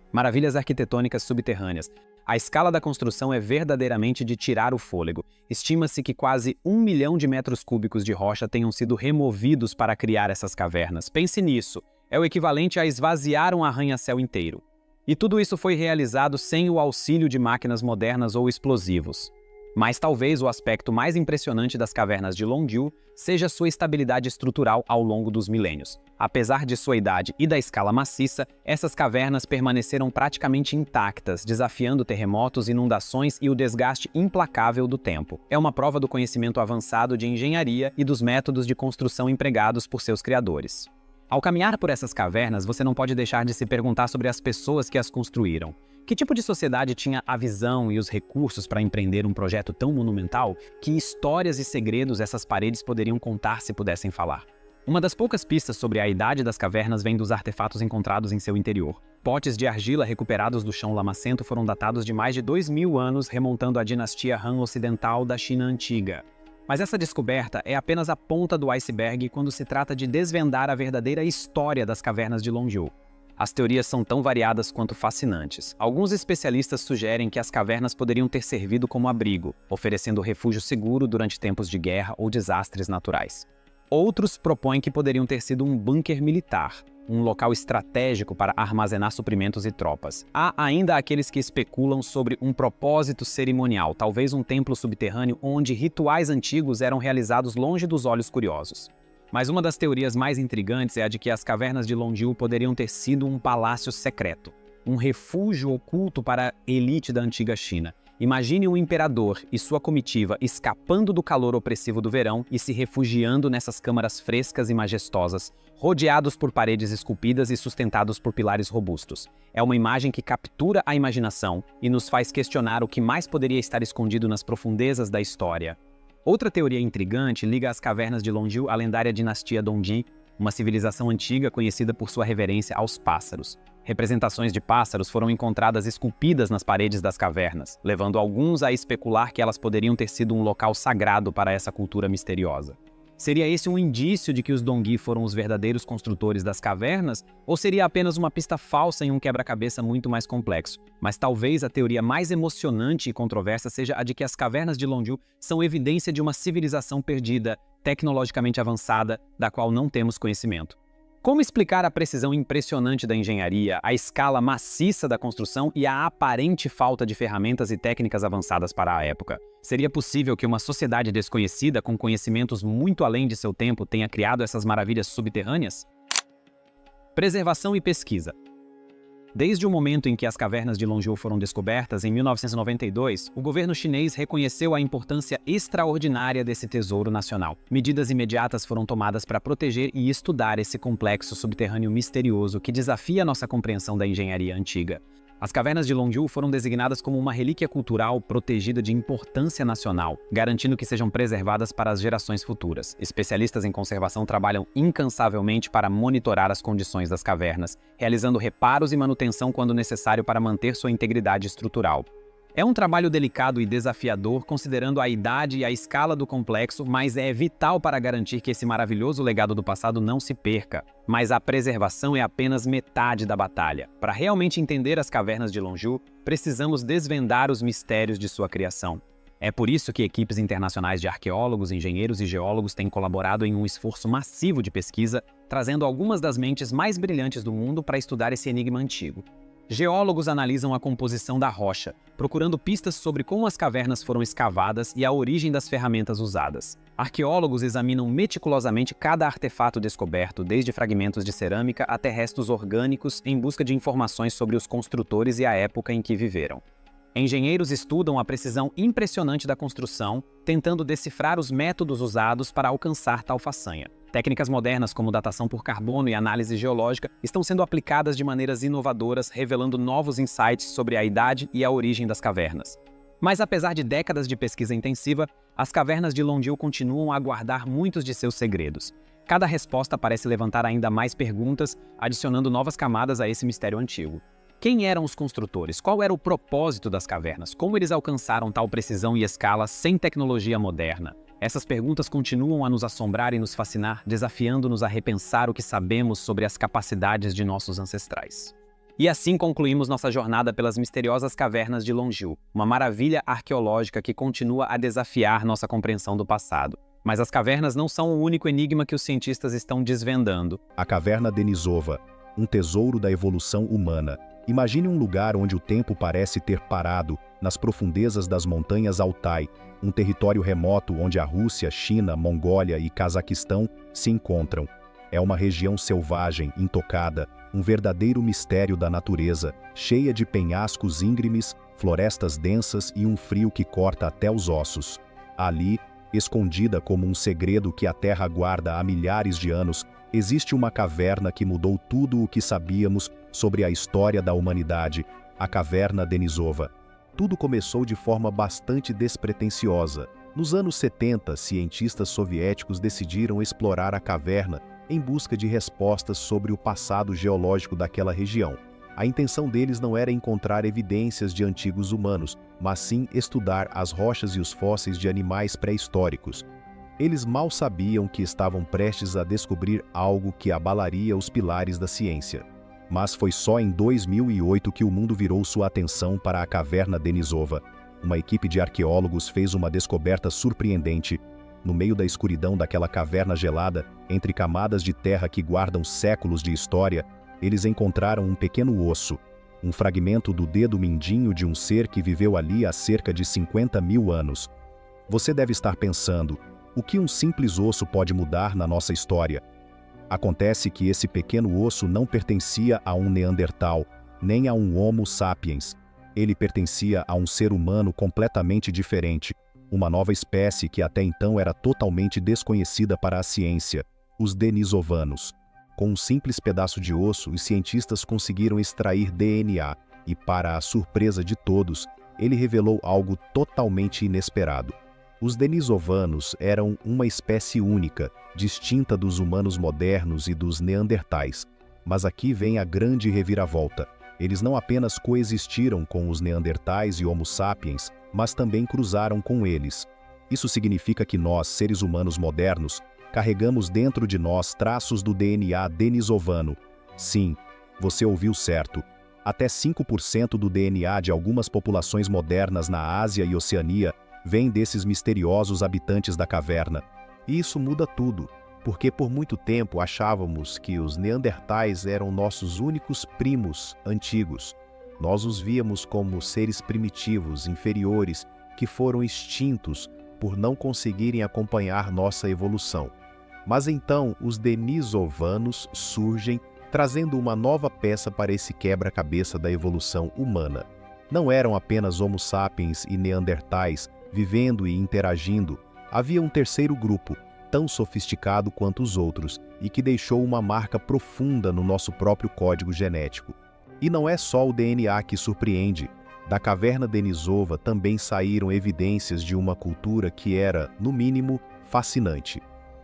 Maravilhas arquitetônicas subterrâneas. A escala da construção é verdadeiramente de tirar o fôlego. Estima-se que quase 1 milhão de metros cúbicos de rocha tenham sido removidos para criar essas cavernas. Pense nisso. É o equivalente a esvaziar um arranha-céu inteiro. E tudo isso foi realizado sem o auxílio de máquinas modernas ou explosivos. Mas talvez o aspecto mais impressionante das cavernas de Longueuil seja sua estabilidade estrutural ao longo dos milênios. Apesar de sua idade e da escala maciça, essas cavernas permaneceram praticamente intactas, desafiando terremotos, inundações e o desgaste implacável do tempo. É uma prova do conhecimento avançado de engenharia e dos métodos de construção empregados por seus criadores. Ao caminhar por essas cavernas, você não pode deixar de se perguntar sobre as pessoas que as construíram. Que tipo de sociedade tinha a visão e os recursos para empreender um projeto tão monumental? Que histórias e segredos essas paredes poderiam contar se pudessem falar? Uma das poucas pistas sobre a idade das cavernas vem dos artefatos encontrados em seu interior. Potes de argila recuperados do chão lamacento foram datados de mais de 2.000 anos, remontando à dinastia Han Ocidental da China Antiga. Mas essa descoberta é apenas a ponta do iceberg quando se trata de desvendar a verdadeira história das cavernas de Longueuil. As teorias são tão variadas quanto fascinantes. Alguns especialistas sugerem que as cavernas poderiam ter servido como abrigo, oferecendo refúgio seguro durante tempos de guerra ou desastres naturais. Outros propõem que poderiam ter sido um bunker militar, um local estratégico para armazenar suprimentos e tropas. Há ainda aqueles que especulam sobre um propósito cerimonial, talvez um templo subterrâneo onde rituais antigos eram realizados longe dos olhos curiosos. Mas uma das teorias mais intrigantes é a de que as cavernas de Longueuil poderiam ter sido um palácio secreto, um refúgio oculto para a elite da antiga China. Imagine um imperador e sua comitiva escapando do calor opressivo do verão e se refugiando nessas câmaras frescas e majestosas, rodeados por paredes esculpidas e sustentados por pilares robustos. É uma imagem que captura a imaginação e nos faz questionar o que mais poderia estar escondido nas profundezas da história. Outra teoria intrigante liga as cavernas de Longueuil à lendária dinastia Dongyi, uma civilização antiga conhecida por sua reverência aos pássaros. Representações de pássaros foram encontradas esculpidas nas paredes das cavernas, levando alguns a especular que elas poderiam ter sido um local sagrado para essa cultura misteriosa. Seria esse um indício de que os Dongyi foram os verdadeiros construtores das cavernas, ou seria apenas uma pista falsa em um quebra-cabeça muito mais complexo? Mas talvez a teoria mais emocionante e controversa seja a de que as cavernas de Longueuil são evidência de uma civilização perdida, tecnologicamente avançada, da qual não temos conhecimento. Como explicar a precisão impressionante da engenharia, a escala maciça da construção e a aparente falta de ferramentas e técnicas avançadas para a época? Seria possível que uma sociedade desconhecida, com conhecimentos muito além de seu tempo, tenha criado essas maravilhas subterrâneas? Preservação e pesquisa. Desde o momento em que as cavernas de Longueuil foram descobertas, em 1992, o governo chinês reconheceu a importância extraordinária desse tesouro nacional. Medidas imediatas foram tomadas para proteger e estudar esse complexo subterrâneo misterioso que desafia nossa compreensão da engenharia antiga. As cavernas de Longueuil foram designadas como uma relíquia cultural protegida de importância nacional, garantindo que sejam preservadas para as gerações futuras. Especialistas em conservação trabalham incansavelmente para monitorar as condições das cavernas, realizando reparos e manutenção quando necessário para manter sua integridade estrutural. É um trabalho delicado e desafiador, considerando a idade e a escala do complexo, mas é vital para garantir que esse maravilhoso legado do passado não se perca. Mas a preservação é apenas metade da batalha. Para realmente entender as cavernas de Longueuil, precisamos desvendar os mistérios de sua criação. É por isso que equipes internacionais de arqueólogos, engenheiros e geólogos têm colaborado em um esforço massivo de pesquisa, trazendo algumas das mentes mais brilhantes do mundo para estudar esse enigma antigo. Geólogos analisam a composição da rocha, procurando pistas sobre como as cavernas foram escavadas e a origem das ferramentas usadas. Arqueólogos examinam meticulosamente cada artefato descoberto, desde fragmentos de cerâmica até restos orgânicos, em busca de informações sobre os construtores e a época em que viveram. Engenheiros estudam a precisão impressionante da construção, tentando decifrar os métodos usados para alcançar tal façanha. Técnicas modernas como datação por carbono e análise geológica estão sendo aplicadas de maneiras inovadoras, revelando novos insights sobre a idade e a origem das cavernas. Mas apesar de décadas de pesquisa intensiva, as cavernas de Longueuil continuam a guardar muitos de seus segredos. Cada resposta parece levantar ainda mais perguntas, adicionando novas camadas a esse mistério antigo. Quem eram os construtores? Qual era o propósito das cavernas? Como eles alcançaram tal precisão e escala sem tecnologia moderna? Essas perguntas continuam a nos assombrar e nos fascinar, desafiando-nos a repensar o que sabemos sobre as capacidades de nossos ancestrais. E assim concluímos nossa jornada pelas misteriosas cavernas de Longzhou, uma maravilha arqueológica que continua a desafiar nossa compreensão do passado. Mas as cavernas não são o único enigma que os cientistas estão desvendando. A Caverna Denisova, um tesouro da evolução humana. Imagine um lugar onde o tempo parece ter parado, nas profundezas das montanhas Altai, um território remoto onde a Rússia, China, Mongólia e Cazaquistão se encontram. É uma região selvagem, intocada, um verdadeiro mistério da natureza, cheia de penhascos íngremes, florestas densas e um frio que corta até os ossos. Ali, escondida como um segredo que a Terra guarda há milhares de anos, existe uma caverna que mudou tudo o que sabíamos sobre a história da humanidade, a Caverna Denisova. Tudo começou de forma bastante despretensiosa. Nos anos 70, cientistas soviéticos decidiram explorar a caverna em busca de respostas sobre o passado geológico daquela região. A intenção deles não era encontrar evidências de antigos humanos, mas sim estudar as rochas e os fósseis de animais pré-históricos. Eles mal sabiam que estavam prestes a descobrir algo que abalaria os pilares da ciência. Mas foi só em 2008 que o mundo virou sua atenção para a Caverna Denisova. Uma equipe de arqueólogos fez uma descoberta surpreendente. No meio da escuridão daquela caverna gelada, entre camadas de terra que guardam séculos de história, eles encontraram um pequeno osso, um fragmento do dedo mindinho de um ser que viveu ali há cerca de 50 mil anos. Você deve estar pensando, o que um simples osso pode mudar na nossa história? Acontece que esse pequeno osso não pertencia a um Neandertal, nem a um Homo sapiens. Ele pertencia a um ser humano completamente diferente, uma nova espécie que até então era totalmente desconhecida para a ciência, os denisovanos. Com um simples pedaço de osso, os cientistas conseguiram extrair DNA e, para a surpresa de todos, ele revelou algo totalmente inesperado. Os denisovanos eram uma espécie única, distinta dos humanos modernos e dos neandertais. Mas aqui vem a grande reviravolta. Eles não apenas coexistiram com os neandertais e Homo sapiens, mas também cruzaram com eles. Isso significa que nós, seres humanos modernos, carregamos dentro de nós traços do DNA denisovano. Sim, você ouviu certo. Até 5% do DNA de algumas populações modernas na Ásia e Oceania vem desses misteriosos habitantes da caverna. E isso muda tudo, porque por muito tempo achávamos que os neandertais eram nossos únicos primos antigos. Nós os víamos como seres primitivos, inferiores, que foram extintos por não conseguirem acompanhar nossa evolução. Mas então os denisovanos surgem, trazendo uma nova peça para esse quebra-cabeça da evolução humana. Não eram apenas Homo sapiens e neandertais vivendo e interagindo. Havia um terceiro grupo, tão sofisticado quanto os outros, e que deixou uma marca profunda no nosso próprio código genético. E não é só o DNA que surpreende. Da Caverna Denisova também saíram evidências de uma cultura que era, no mínimo, fascinante.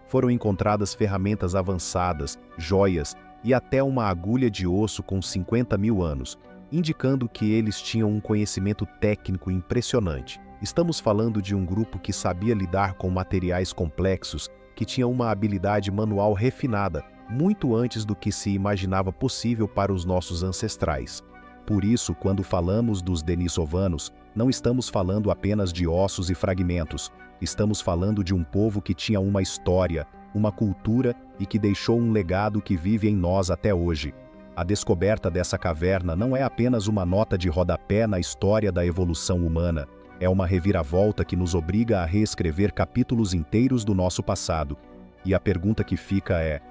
Foram encontradas ferramentas avançadas, joias e até uma agulha de osso com 50 mil anos, indicando que eles tinham um conhecimento técnico impressionante. Estamos falando de um grupo que sabia lidar com materiais complexos, que tinha uma habilidade manual refinada, muito antes do que se imaginava possível para os nossos ancestrais. Por isso, quando falamos dos denisovanos, não estamos falando apenas de ossos e fragmentos. Estamos falando de um povo que tinha uma história, uma cultura e que deixou um legado que vive em nós até hoje. A descoberta dessa caverna não é apenas uma nota de rodapé na história da evolução humana. É uma reviravolta que nos obriga a reescrever capítulos inteiros do nosso passado. E a pergunta que fica é: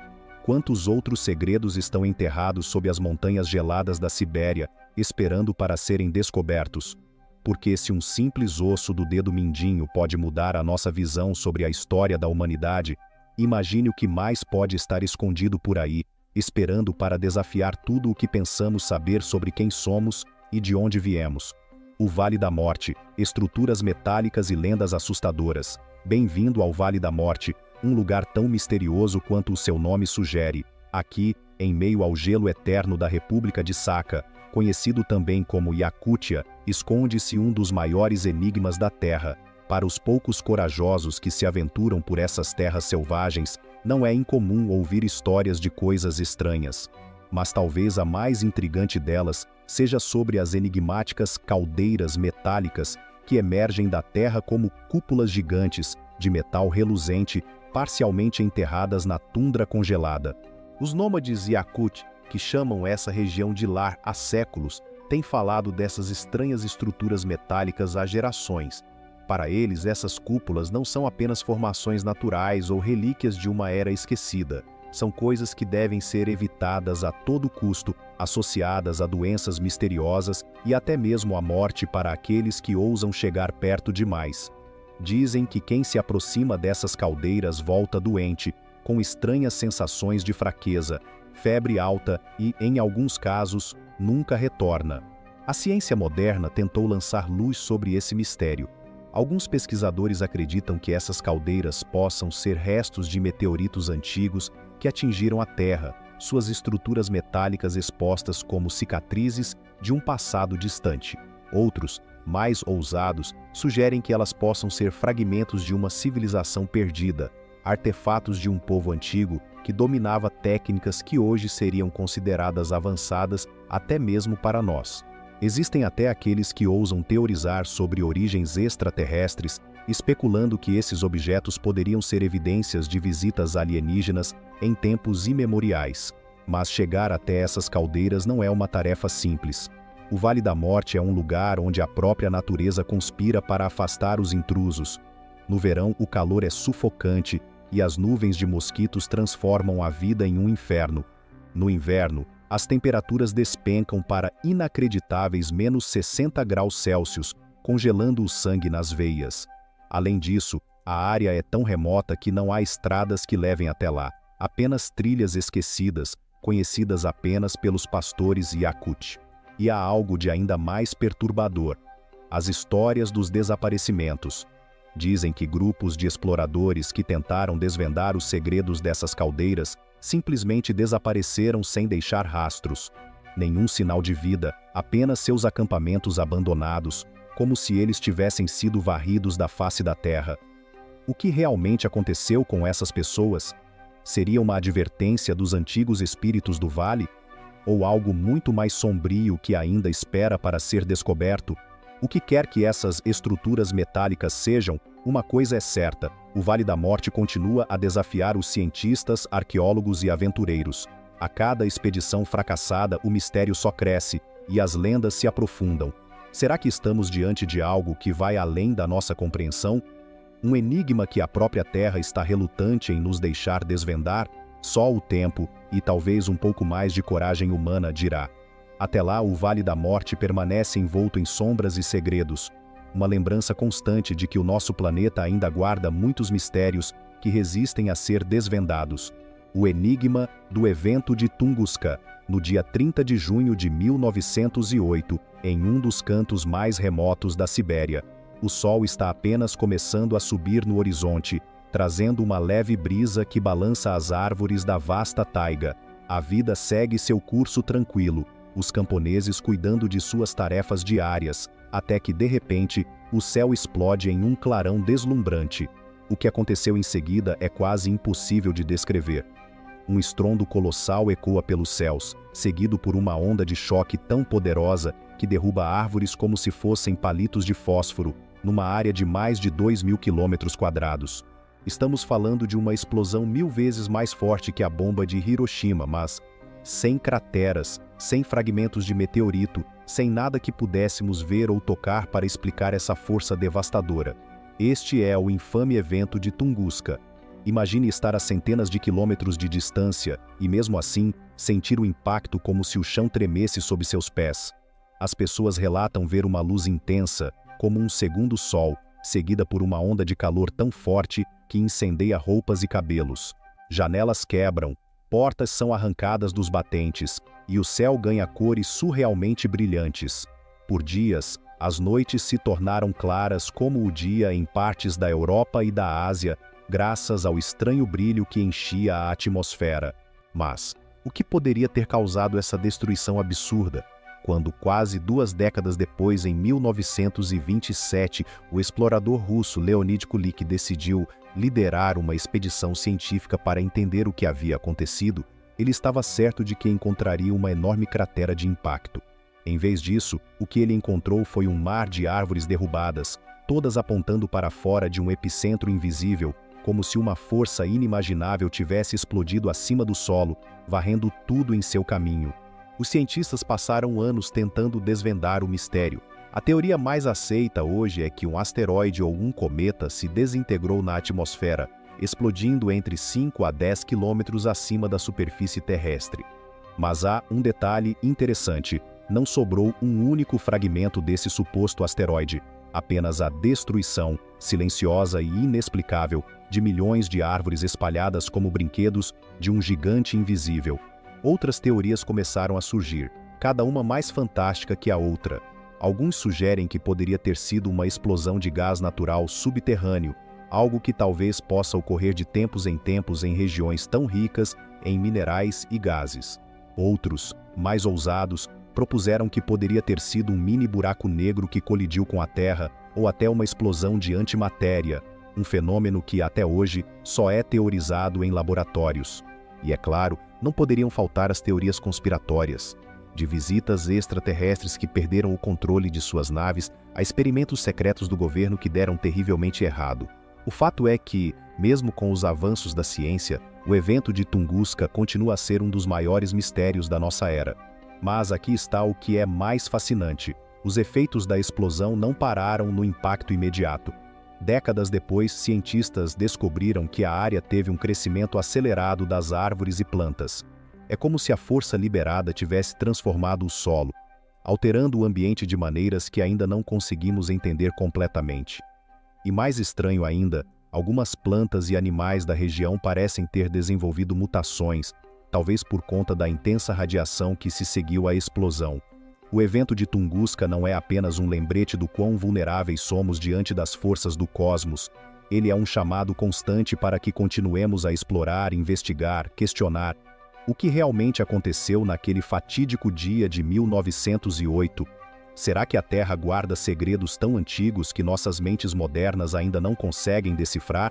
quantos outros segredos estão enterrados sob as montanhas geladas da Sibéria, esperando para serem descobertos? Porque se um simples osso do dedo mindinho pode mudar a nossa visão sobre a história da humanidade, imagine o que mais pode estar escondido por aí, esperando para desafiar tudo o que pensamos saber sobre quem somos e de onde viemos. O Vale da Morte, estruturas metálicas e lendas assustadoras. Bem-vindo ao Vale da Morte, um lugar tão misterioso quanto o seu nome sugere. Aqui, em meio ao gelo eterno da República de Sakha, conhecido também como Yakutia, esconde-se um dos maiores enigmas da Terra. Para os poucos corajosos que se aventuram por essas terras selvagens, não é incomum ouvir histórias de coisas estranhas. Mas talvez a mais intrigante delas seja sobre as enigmáticas caldeiras metálicas que emergem da terra como cúpulas gigantes de metal reluzente, parcialmente enterradas na tundra congelada. Os nômades Yakut, que chamam essa região de lar há séculos, têm falado dessas estranhas estruturas metálicas há gerações. Para eles, essas cúpulas não são apenas formações naturais ou relíquias de uma era esquecida. São coisas que devem ser evitadas a todo custo, associadas a doenças misteriosas e até mesmo à morte para aqueles que ousam chegar perto demais. Dizem que quem se aproxima dessas caldeiras volta doente, com estranhas sensações de fraqueza, febre alta e, em alguns casos, nunca retorna. A ciência moderna tentou lançar luz sobre esse mistério. Alguns pesquisadores acreditam que essas caldeiras possam ser restos de meteoritos antigos que atingiram a Terra, suas estruturas metálicas expostas como cicatrizes de um passado distante. Outros, mais ousados, sugerem que elas possam ser fragmentos de uma civilização perdida, artefatos de um povo antigo que dominava técnicas que hoje seriam consideradas avançadas até mesmo para nós. Existem até aqueles que ousam teorizar sobre origens extraterrestres, especulando que esses objetos poderiam ser evidências de visitas alienígenas em tempos imemoriais. Mas chegar até essas caldeiras não é uma tarefa simples. O Vale da Morte é um lugar onde a própria natureza conspira para afastar os intrusos. No verão, o calor é sufocante e as nuvens de mosquitos transformam a vida em um inferno. No inverno, as temperaturas despencam para inacreditáveis menos 60 graus Celsius, congelando o sangue nas veias. Além disso, a área é tão remota que não há estradas que levem até lá, apenas trilhas esquecidas, conhecidas apenas pelos pastores Yakut. E há algo de ainda mais perturbador: as histórias dos desaparecimentos. Dizem que grupos de exploradores que tentaram desvendar os segredos dessas caldeiras simplesmente desapareceram sem deixar rastros. Nenhum sinal de vida, apenas seus acampamentos abandonados, como se eles tivessem sido varridos da face da terra. O que realmente aconteceu com essas pessoas? Seria uma advertência dos antigos espíritos do vale? Ou algo muito mais sombrio que ainda espera para ser descoberto? O que quer que essas estruturas metálicas sejam, uma coisa é certa: o Vale da Morte continua a desafiar os cientistas, arqueólogos e aventureiros. A cada expedição fracassada, o mistério só cresce e as lendas se aprofundam. Será que estamos diante de algo que vai além da nossa compreensão? Um enigma que a própria Terra está relutante em nos deixar desvendar? Só o tempo, e talvez um pouco mais de coragem humana, dirá. Até lá, o Vale da Morte permanece envolto em sombras e segredos, uma lembrança constante de que o nosso planeta ainda guarda muitos mistérios que resistem a ser desvendados. O enigma do evento de Tunguska, no dia 30 de junho de 1908, em um dos cantos mais remotos da Sibéria. O sol está apenas começando a subir no horizonte, trazendo uma leve brisa que balança as árvores da vasta taiga. A vida segue seu curso tranquilo, os camponeses cuidando de suas tarefas diárias, até que, de repente, o céu explode em um clarão deslumbrante. O que aconteceu em seguida é quase impossível de descrever. Um estrondo colossal ecoa pelos céus, seguido por uma onda de choque tão poderosa que derruba árvores como se fossem palitos de fósforo, numa área de mais de 2.000 km². Estamos falando de uma explosão 1000 vezes mais forte que a bomba de Hiroshima, mas sem crateras, sem fragmentos de meteorito, sem nada que pudéssemos ver ou tocar para explicar essa força devastadora. Este é o infame evento de Tunguska. Imagine estar a centenas de quilômetros de distância e, mesmo assim, sentir o impacto como se o chão tremesse sob seus pés. As pessoas relatam ver uma luz intensa, como um segundo sol, seguida por uma onda de calor tão forte que incendeia roupas e cabelos. Janelas quebram, portas são arrancadas dos batentes, e o céu ganha cores surrealmente brilhantes. Por dias, as noites se tornaram claras como o dia em partes da Europa e da Ásia, graças ao estranho brilho que enchia a atmosfera. Mas o que poderia ter causado essa destruição absurda? quando, quase 2 décadas depois, em 1927, o explorador russo Leonid Kulik decidiu liderar uma expedição científica para entender o que havia acontecido, ele estava certo de que encontraria uma enorme cratera de impacto. Em vez disso, o que ele encontrou foi um mar de árvores derrubadas, todas apontando para fora de um epicentro invisível, como se uma força inimaginável tivesse explodido acima do solo, varrendo tudo em seu caminho. Os cientistas passaram anos tentando desvendar o mistério. A teoria mais aceita hoje é que um asteroide ou um cometa se desintegrou na atmosfera, explodindo entre 5 a 10 quilômetros acima da superfície terrestre. Mas há um detalhe interessante: não sobrou um único fragmento desse suposto asteroide, apenas a destruição, silenciosa e inexplicável, de milhões de árvores espalhadas como brinquedos de um gigante invisível. Outras teorias começaram a surgir, cada uma mais fantástica que a outra. Alguns sugerem que poderia ter sido uma explosão de gás natural subterrâneo, algo que talvez possa ocorrer de tempos em regiões tão ricas em minerais e gases. Outros, mais ousados, propuseram que poderia ter sido um mini buraco negro que colidiu com a Terra, ou até uma explosão de antimatéria, um fenômeno que até hoje só é teorizado em laboratórios. E é claro, não poderiam faltar as teorias conspiratórias, de visitas extraterrestres que perderam o controle de suas naves a experimentos secretos do governo que deram terrivelmente errado. O fato é que, mesmo com os avanços da ciência, o evento de Tunguska continua a ser um dos maiores mistérios da nossa era. Mas aqui está o que é mais fascinante: os efeitos da explosão não pararam no impacto imediato. Décadas depois, cientistas descobriram que a área teve um crescimento acelerado das árvores e plantas. É como se a força liberada tivesse transformado o solo, alterando o ambiente de maneiras que ainda não conseguimos entender completamente. E mais estranho ainda, algumas plantas e animais da região parecem ter desenvolvido mutações, talvez por conta da intensa radiação que se seguiu à explosão. O evento de Tunguska não é apenas um lembrete do quão vulneráveis somos diante das forças do cosmos. Ele é um chamado constante para que continuemos a explorar, investigar, questionar o que realmente aconteceu naquele fatídico dia de 1908. Será que a Terra guarda segredos tão antigos que nossas mentes modernas ainda não conseguem decifrar?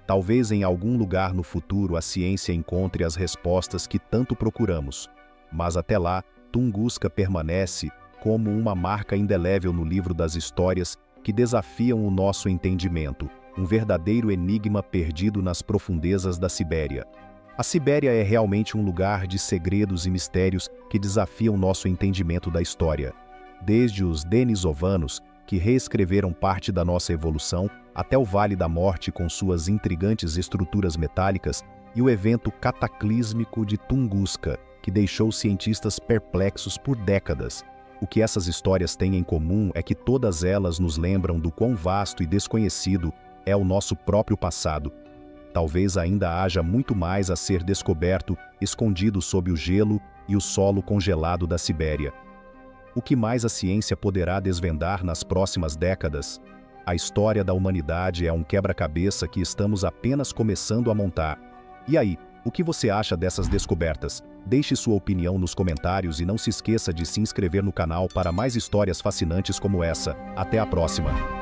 Talvez em algum lugar no futuro a ciência encontre as respostas que tanto procuramos. Mas até lá, Tunguska permanece como uma marca indelével no livro das histórias que desafiam o nosso entendimento, um verdadeiro enigma perdido nas profundezas da Sibéria. A Sibéria é realmente um lugar de segredos e mistérios que desafiam nosso entendimento da história. Desde os denisovanos, que reescreveram parte da nossa evolução, até o Vale da Morte com suas intrigantes estruturas metálicas, e o evento cataclísmico de Tunguska, que deixou cientistas perplexos por décadas. O que essas histórias têm em comum é que todas elas nos lembram do quão vasto e desconhecido é o nosso próprio passado. Talvez ainda haja muito mais a ser descoberto, escondido sob o gelo e o solo congelado da Sibéria. O que mais a ciência poderá desvendar nas próximas décadas? A história da humanidade é um quebra-cabeça que estamos apenas começando a montar. E aí, o que você acha dessas descobertas? Deixe sua opinião nos comentários e não se esqueça de se inscrever no canal para mais histórias fascinantes como essa. Até a próxima!